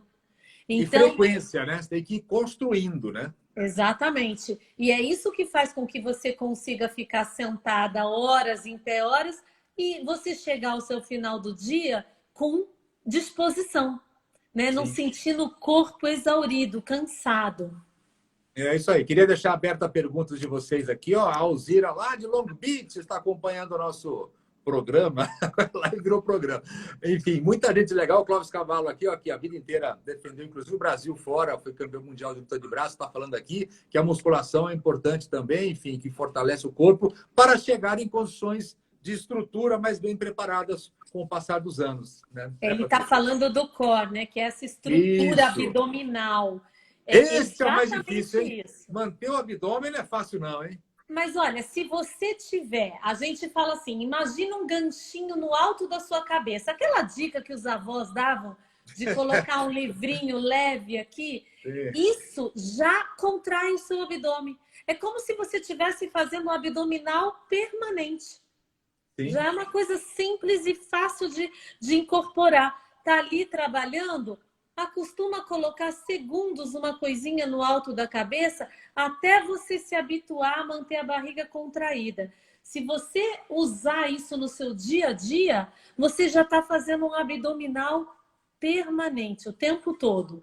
Então, e frequência, né? Você tem que ir construindo, né? Exatamente. E é isso que faz com que você consiga ficar sentada horas em pé, horas, e você chegar ao seu final do dia com disposição, né? Não sentindo o corpo exaurido, cansado. É isso aí. Queria deixar aberta a perguntas de vocês aqui. Ó, a Alzira, lá de Long Beach, está acompanhando o nosso programa. Lá virou programa. Enfim, muita gente legal. O Clóvis Cavallo aqui, ó, que a vida inteira defendeu, inclusive o Brasil fora, foi campeão mundial de luta de braço, está falando aqui que a musculação é importante também, enfim, que fortalece o corpo para chegar em condições de estrutura mais bem preparadas com o passar dos anos. Né? Ele está falando do core, né? Que é essa estrutura abdominal. Esse é o mais difícil, hein? Manter o abdômen não é fácil, não, hein? Mas olha, se você tiver, a gente fala assim, imagina um ganchinho no alto da sua cabeça. Aquela dica que os avós davam de colocar um livrinho leve aqui, Sim. isso já contrai o seu abdômen. É como se você estivesse fazendo um abdominal permanente. Sim. Já é uma coisa simples e fácil de incorporar. Tá ali trabalhando, acostuma colocar segundos uma coisinha no alto da cabeça até você se habituar a manter a barriga contraída. Se você usar isso no seu dia a dia, você já está fazendo um abdominal permanente o tempo todo.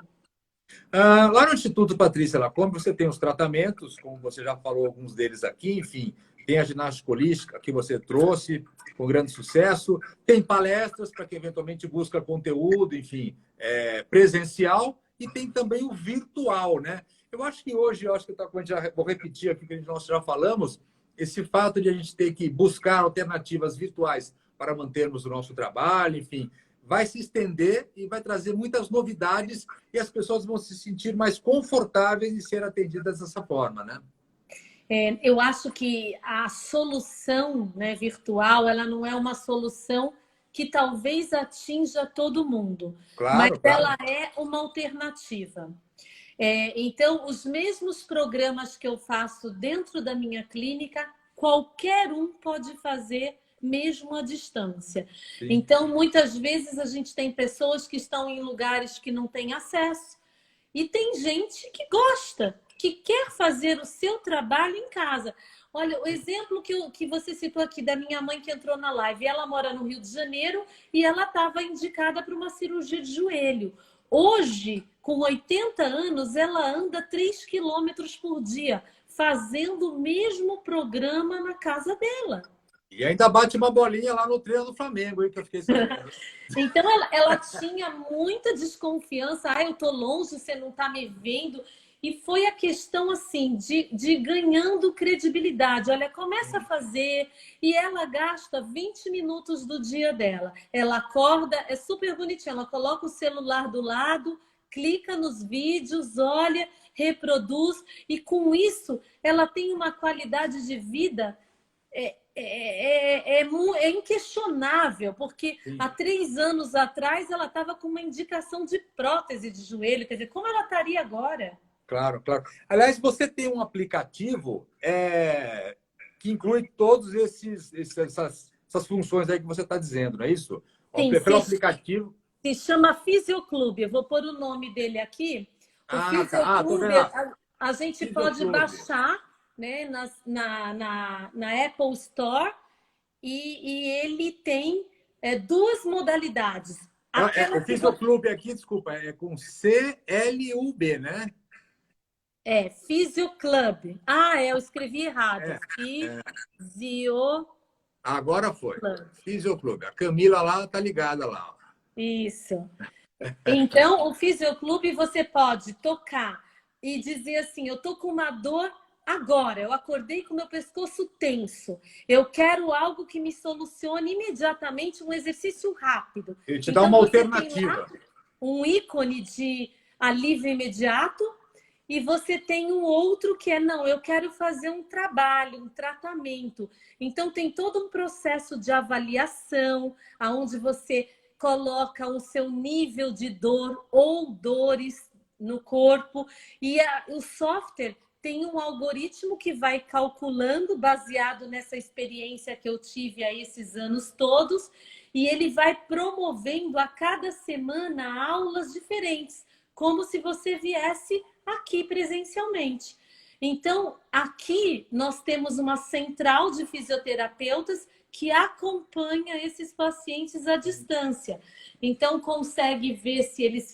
Lá no Instituto Patrícia Lacombe, você tem os tratamentos, como você já falou, alguns deles aqui, enfim, tem a ginástica holística que você trouxe com grande sucesso, tem palestras para quem eventualmente busca conteúdo, enfim, presencial, e tem também o virtual, né? Eu acho que hoje, vou repetir aqui que nós já falamos, esse fato de a gente ter que buscar alternativas virtuais para mantermos o nosso trabalho, enfim, vai se estender e vai trazer muitas novidades e as pessoas vão se sentir mais confortáveis em ser atendidas dessa forma, né? Eu acho que a solução, né, virtual, ela não é uma solução que talvez atinja todo mundo, mas Claro, ela claro. é uma alternativa. Então, os mesmos programas que eu faço dentro da minha clínica, qualquer um pode fazer mesmo à distância. Sim. Então, muitas vezes a gente tem pessoas que estão em lugares que não têm acesso e tem gente que gosta, que quer fazer o seu trabalho em casa. Olha, o exemplo que você citou aqui da minha mãe que entrou na live, ela mora no Rio de Janeiro e ela estava indicada para uma cirurgia de joelho. Hoje, com 80 anos, ela anda 3 quilômetros por dia, fazendo o mesmo programa na casa dela. E ainda bate uma bolinha lá no treino do Flamengo, hein, que eu fiquei sabendo. Então, ela tinha muita desconfiança. Ah, eu estou longe, você não está me vendo. E foi a questão, assim, de ganhando credibilidade. Olha, começa a fazer e ela gasta 20 minutos do dia dela. Ela acorda, é super bonitinha. Ela coloca o celular do lado, clica nos vídeos, olha, reproduz. E com isso, ela tem uma qualidade de vida é inquestionável, porque Sim. há 3 anos atrás ela estava com uma indicação de prótese de joelho. Quer dizer, como ela estaria agora? Claro, claro. Aliás, você tem um aplicativo que inclui todos essas funções aí que você está dizendo, não é isso? Sim, Pelo aplicativo. se chama Fisioclube. Eu vou pôr o nome dele aqui. O Tá. Tô vendo Fisioclube, lá. a gente pode Fisioclube. baixar, né, na Apple Store e ele tem 2 modalidades. O Aquela que Fisioclube aqui, desculpa, é com CLUB, né? Fisioclub. Eu escrevi errado. É, Fisioclub. agora foi. Fisioclube. A Camila lá tá ligada lá. Ó. Isso. Então, o Fisioclube você pode tocar e dizer assim: eu tô com uma dor agora, eu acordei com meu pescoço tenso. Eu quero algo que me solucione imediatamente, um exercício rápido. Ele te dá Então, uma você tem alternativa. lá um ícone de alívio imediato e você tem um outro que não, eu quero fazer um trabalho, um tratamento. Então, tem todo um processo de avaliação, aonde você coloca o seu nível de dor ou dores no corpo e o software tem um algoritmo que vai calculando baseado nessa experiência que eu tive aí esses anos todos e ele vai promovendo a cada semana aulas diferentes, como se você viesse aqui presencialmente. Então, aqui nós temos uma central de fisioterapeutas que acompanha esses pacientes à distância. Então, consegue ver se eles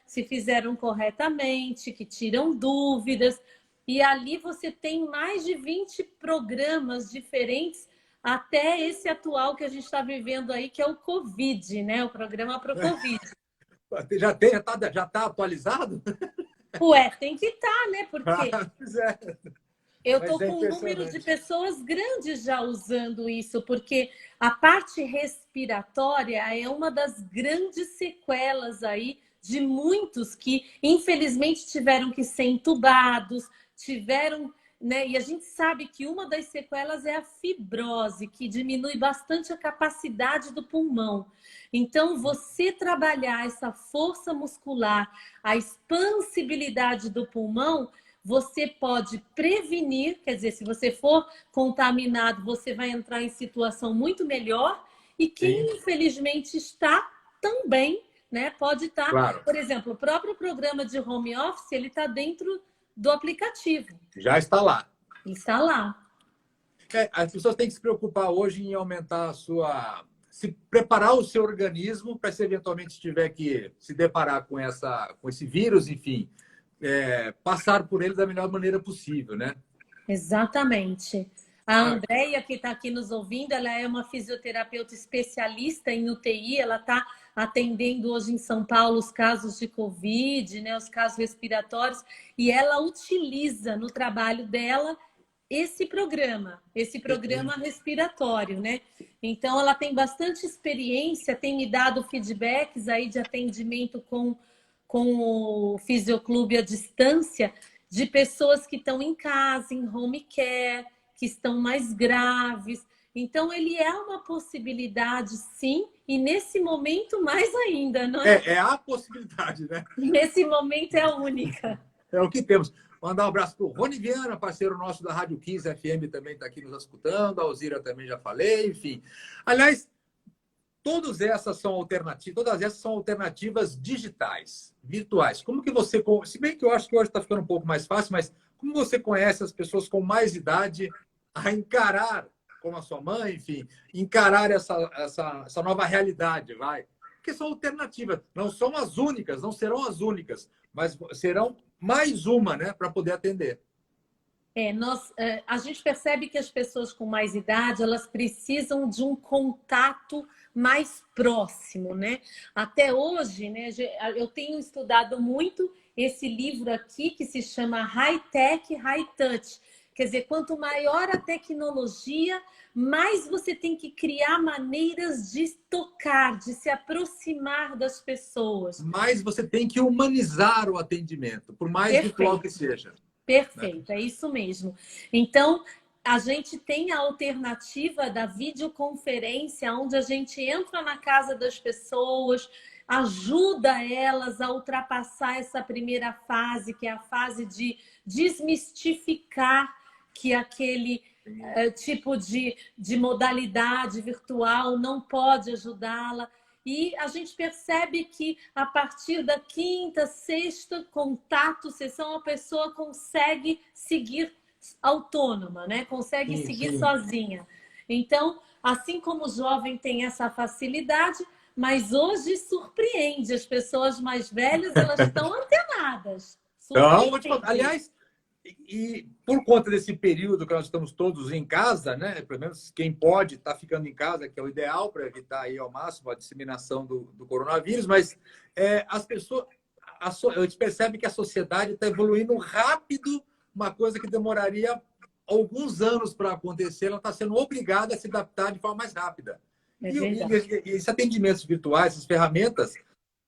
se fizeram corretamente, que tiram dúvidas. E ali você tem mais de 20 programas diferentes, até esse atual que a gente está vivendo aí, que é o Covid, né? O programa para o Covid. Já tá atualizado? Ué, tem que estar, né? Porque Pois é. eu Mas estou é com um número de impressionante. pessoas grandes já usando isso, porque a parte respiratória é uma das grandes sequelas aí de muitos que, infelizmente, tiveram que ser entubados, tiveram né? E a gente sabe que uma das sequelas é a fibrose, que diminui bastante a capacidade do pulmão. Então, você trabalhar essa força muscular, a expansibilidade do pulmão, você pode prevenir, quer dizer, se você for contaminado, você vai entrar em situação muito melhor. E quem, Sim, infelizmente, está também, né, pode estar, claro. por exemplo, o próprio programa de home office, ele está dentro do aplicativo. Já está lá. Está lá. As pessoas têm que se preocupar hoje em aumentar a sua. Se preparar o seu organismo para se eventualmente tiver que se deparar com esse vírus, enfim, passar por ele da melhor maneira possível, né? Exatamente. A Ah, Andrea, que está aqui nos ouvindo, ela é uma fisioterapeuta especialista em UTI, ela está atendendo hoje em São Paulo os casos de Covid, né, os casos respiratórios, e ela utiliza no trabalho dela esse programa respiratório, né? Então, ela tem bastante experiência, tem me dado feedbacks aí de atendimento com o Fisioclube à distância, de pessoas que estão em casa, em home care, que estão mais graves. Então, ele é uma possibilidade, sim, e nesse momento mais ainda, não é? é a possibilidade, né? Nesse momento é a única. É o que temos. Mandar um abraço para o Rony Viana, parceiro nosso da Rádio 15 FM, também está aqui nos escutando. A Alzira também já falei, enfim. Aliás, todas essas são alternativas digitais, virtuais. Como que você, se bem que eu acho que hoje está ficando um pouco mais fácil, mas como você conhece as pessoas com mais idade a encarar, como a sua mãe, enfim, encarar essa nova realidade, vai? Porque são alternativas, não são as únicas, não serão as únicas, mas serão mais uma, né, para poder atender. A gente percebe que as pessoas com mais idade, elas precisam de um contato mais próximo, né? Até hoje, né, eu tenho estudado muito esse livro aqui que se chama High Tech, High Touch. Quer dizer, quanto maior a tecnologia, mais você tem que criar maneiras de tocar, de se aproximar das pessoas. Mas você tem que humanizar o atendimento, por mais virtual que Perfeito. seja. Né? Perfeito, é isso mesmo. Então, a gente tem a alternativa da videoconferência, onde a gente entra na casa das pessoas, ajuda elas a ultrapassar essa primeira fase, que é a fase de desmistificar que aquele tipo de modalidade virtual não pode ajudá-la. E a gente percebe que a partir da quinta, sexta contato, sessão, a pessoa consegue seguir autônoma, né? Consegue Sim, seguir sim. sozinha. Então, assim como o jovem tem essa facilidade, mas hoje surpreende. As pessoas mais velhas, elas estão antenadas. Então, vou te falar, Surpreende. aliás, e por conta desse período que nós estamos todos em casa, né? Pelo menos quem pode está ficando em casa, que é o ideal para evitar aí ao máximo a disseminação do coronavírus, mas as pessoas, a gente percebe que a sociedade está evoluindo rápido, uma coisa que demoraria alguns anos para acontecer, ela está sendo obrigada a se adaptar de forma mais rápida. É verdade. E esses atendimentos virtuais, essas ferramentas,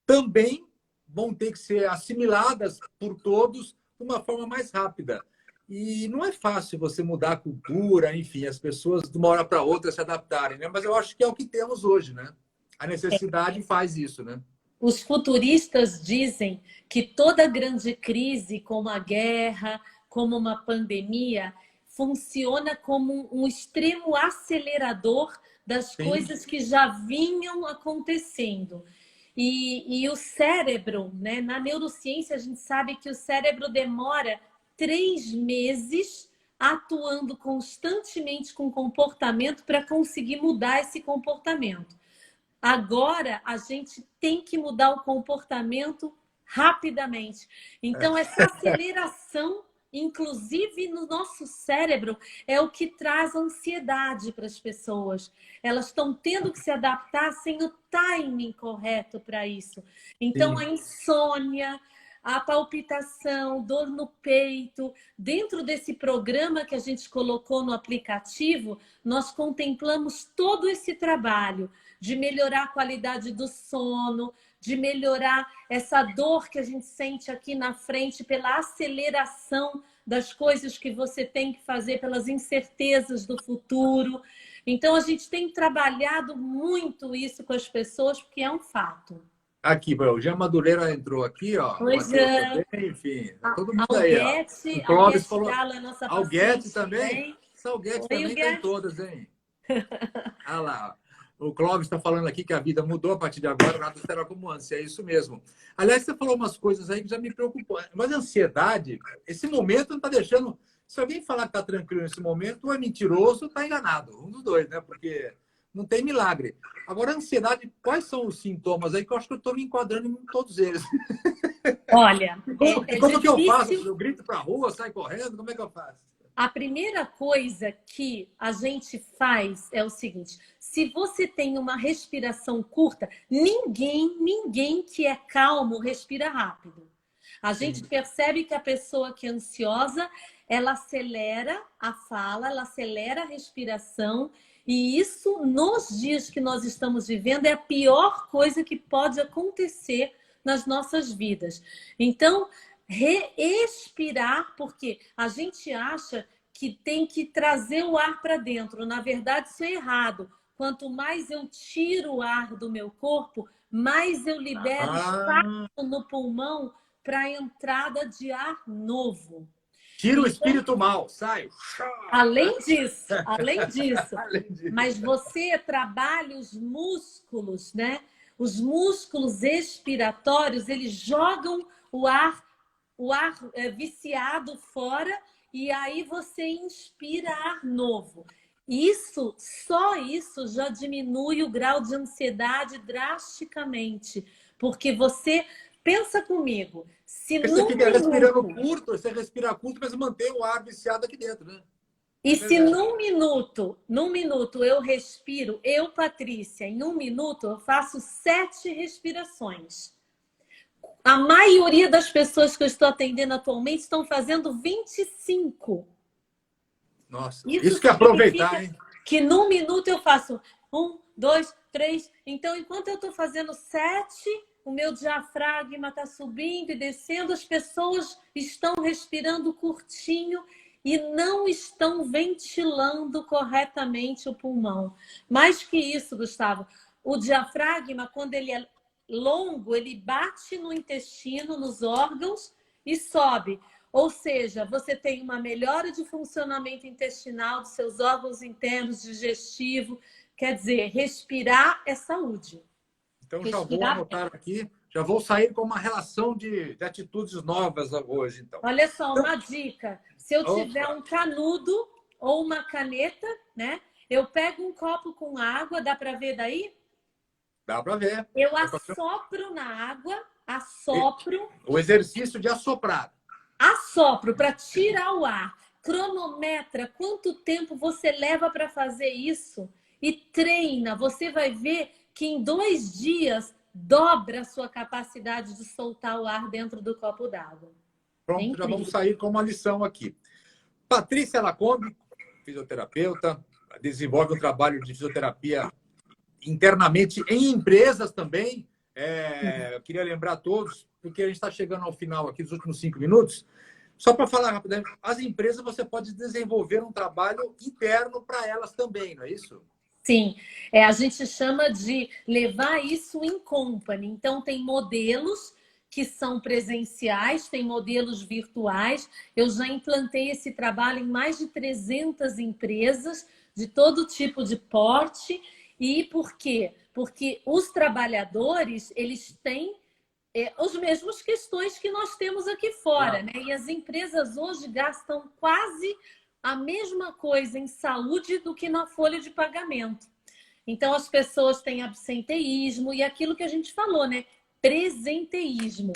também vão ter que ser assimiladas por todos de uma forma mais rápida. E não é fácil você mudar a cultura, enfim, as pessoas de uma hora para outra se adaptarem, né? Mas eu acho que é o que temos hoje, né? A necessidade faz isso, né? Os futuristas dizem que toda grande crise, como a guerra, como uma pandemia, funciona como um extremo acelerador das Sim, coisas que já vinham acontecendo. E o cérebro, né? Na neurociência, a gente sabe que o cérebro demora 3 meses atuando constantemente com comportamento para conseguir mudar esse comportamento. Agora a gente tem que mudar o comportamento rapidamente. Então, essa aceleração, inclusive no nosso cérebro, é o que traz ansiedade para as pessoas. Elas estão tendo que se adaptar sem o timing correto para isso. Então, a sim. insônia, a palpitação, dor no peito. Dentro desse programa que a gente colocou no aplicativo, nós contemplamos todo esse trabalho de melhorar a qualidade do sono, de melhorar essa dor que a gente sente aqui na frente pela aceleração das coisas que você tem que fazer, pelas incertezas do futuro. Então, a gente tem trabalhado muito isso com as pessoas, porque é um fato. Aqui, o Jean Madureira entrou aqui, ó. O Oi, Matheus Jean. também, enfim. Tá todo mundo aí, ó. O Alguete, Clóvis Alguete falou. Gala, nossa Alguete paciente também? também. Essa Alguete Oi, também tá em Huguete. todas, hein? Ah lá. O Clóvis está falando aqui que a vida mudou a partir de agora, nada será como antes. É isso mesmo. Aliás, você falou umas coisas aí que já me preocupou. Mas a ansiedade, esse momento não está deixando. Se alguém falar que está tranquilo nesse momento, ou é mentiroso ou está enganado. Um dos dois, né? Porque não tem milagre. Agora, a ansiedade, quais são os sintomas aí que eu acho que eu estou me enquadrando em todos eles? Olha, Como que eu faço? difícil. Eu grito para a rua, saio correndo? Como é que eu faço? A primeira coisa que a gente faz é o seguinte: se você tem uma respiração curta, ninguém que é calmo respira rápido. A gente Sim. percebe que a pessoa que é ansiosa, ela acelera a fala, ela acelera a respiração, e isso, nos dias que nós estamos vivendo, é a pior coisa que pode acontecer nas nossas vidas. Então, respirar, porque a gente acha que tem que trazer o ar para dentro. Na verdade, isso é errado. Quanto mais eu tiro o ar do meu corpo, mais eu libero espaço no pulmão para a entrada de ar novo. Tira o espírito mal, sai. Além disso, Além disso. mas você trabalha os músculos, né? Os músculos expiratórios, eles jogam o ar viciado fora, e aí você inspira ar novo. Só isso já diminui o grau de ansiedade drasticamente, porque você pensa comigo, se Você num fica respirando minuto, curto, você respira curto, mas mantém o ar viciado aqui dentro, né? e É se verdade. num minuto eu respiro, Patrícia, em um minuto eu faço 7 respirações. A maioria das pessoas que eu estou atendendo atualmente estão fazendo 25. Nossa, Isso isso que é aproveitar, significa hein? que num minuto eu faço 1, 2, 3. Então, enquanto eu estou fazendo 7, o meu diafragma está subindo e descendo, as pessoas estão respirando curtinho e não estão ventilando corretamente o pulmão. Mais que isso, Gustavo, o diafragma, quando ele é longo, ele bate no intestino, nos órgãos e sobe. Ou seja, você tem uma melhora de funcionamento intestinal dos seus órgãos internos, digestivo. Quer dizer, respirar é saúde. Então já vou anotar aqui, já vou sair com uma relação de atitudes novas hoje, então. Olha só, Então, uma dica. Se eu tiver um canudo ou uma caneta, né? Eu pego um copo com água, dá para ver daí? dá para ver. Eu assopro na água, assopro. O exercício de assoprar. Assopro para tirar o ar. Cronometra quanto tempo você leva para fazer isso e treina. Você vai ver que em 2 dias dobra a sua capacidade de soltar o ar dentro do copo d'água. Pronto, já vamos sair com uma lição aqui. Patrícia Lacombe, fisioterapeuta, desenvolve um trabalho de fisioterapia internamente em empresas também. Eu queria lembrar a todos, porque a gente está chegando ao final aqui dos últimos 5 minutos. Só para falar rapidamente, as empresas você pode desenvolver um trabalho interno para elas também, não é isso? Sim, a gente chama de levar isso em company. Então, tem modelos que são presenciais, tem modelos virtuais. Eu já implantei esse trabalho em mais de 300 empresas, de todo tipo de porte. E por quê? Porque os trabalhadores, eles têm as mesmas questões que nós temos aqui fora, né? E as empresas hoje gastam quase a mesma coisa em saúde do que na folha de pagamento. Então, as pessoas têm absenteísmo e aquilo que a gente falou, né? Presenteísmo.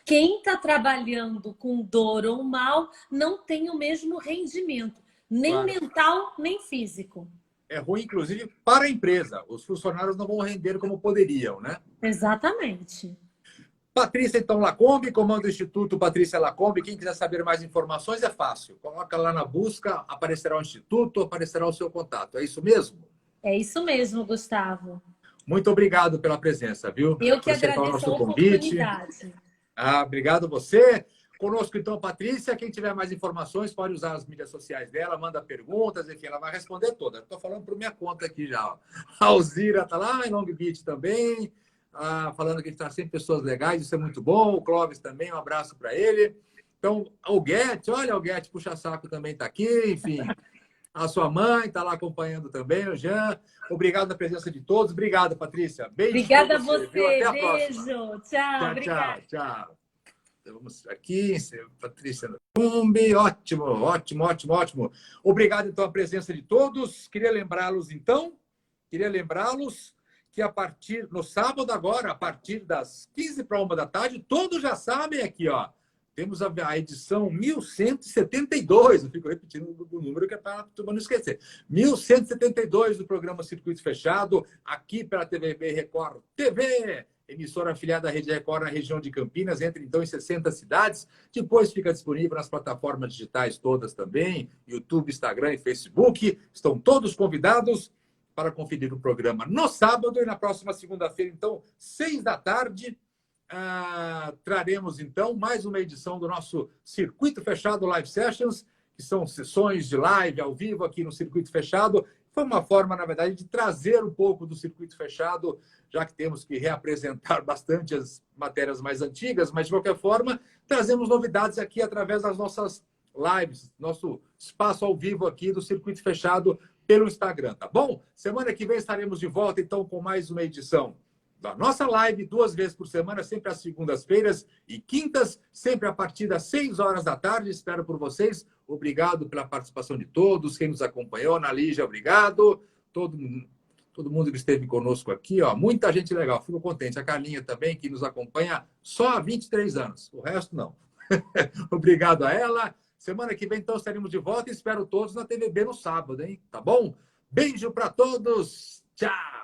Quem está trabalhando com dor ou mal não tem o mesmo rendimento, nem mental, nem físico. É ruim, inclusive, para a empresa. Os funcionários não vão render como poderiam, né? Exatamente. Patrícia, então, Lacombe, comando do Instituto Patrícia Lacombe. Quem quiser saber mais informações é fácil. Coloca lá na busca, aparecerá o Instituto, aparecerá o seu contato. É isso mesmo? É isso mesmo, Gustavo. Muito obrigado pela presença, viu? Eu que por aceitar o agradeço a nosso convite. oportunidade. Obrigado a você. Conosco, então, Patrícia. Quem tiver mais informações pode usar as mídias sociais dela, manda perguntas, enfim, ela vai responder todas. Estou falando por minha conta aqui já. Ó. A Alzira está lá em Long Beach também, falando que a gente está sempre pessoas legais, isso é muito bom. O Clóvis também, um abraço para ele. Então, o Guete, olha, o Guete Puxa-Saco também está aqui, enfim. A sua mãe está lá acompanhando também, o Jean. Obrigado pela presença de todos. Obrigado, Patrícia. Beijo Obrigada a você. Viu? você. Até a Beijo. próxima. Tchau. Tchau, Obrigada. tchau. Então, vamos aqui, Patrícia Numbi. Ótimo, ótimo, ótimo, ótimo. Obrigado, então, a presença de todos. Queria lembrá-los que no sábado agora, a partir das 15 para 1 da tarde, todos já sabem aqui, ó. Temos a edição 1172, eu fico repetindo o número que é para não esquecer. 1172 do programa Circuito Fechado, aqui pela TVB Record TV, emissora afiliada à Rede Record na região de Campinas, entra então em 60 cidades, depois fica disponível nas plataformas digitais todas também, YouTube, Instagram e Facebook. Estão todos convidados para conferir o programa no sábado e na próxima segunda-feira, então, 6 da tarde, traremos, então, mais uma edição do nosso Circuito Fechado Live Sessions, que são sessões de live ao vivo aqui no Circuito Fechado. Foi uma forma, na verdade, de trazer um pouco do Circuito Fechado, já que temos que reapresentar bastante as matérias mais antigas, mas, de qualquer forma, trazemos novidades aqui através das nossas lives, nosso espaço ao vivo aqui do Circuito Fechado pelo Instagram, tá bom? Semana que vem estaremos de volta, então, com mais uma edição da nossa live, 2 vezes por semana, sempre às segundas-feiras e quintas, sempre a partir das 6 horas da tarde. Espero por vocês. Obrigado pela participação de todos, quem nos acompanhou. Ana Lígia, obrigado. Todo mundo que esteve conosco aqui, ó, muita gente legal. Fico contente. A Carlinha também, que nos acompanha só há 23 anos. O resto, não. Obrigado a ela. Semana que vem, então, estaremos de volta e espero todos na TVB no sábado, hein? Tá bom? Beijo para todos. Tchau!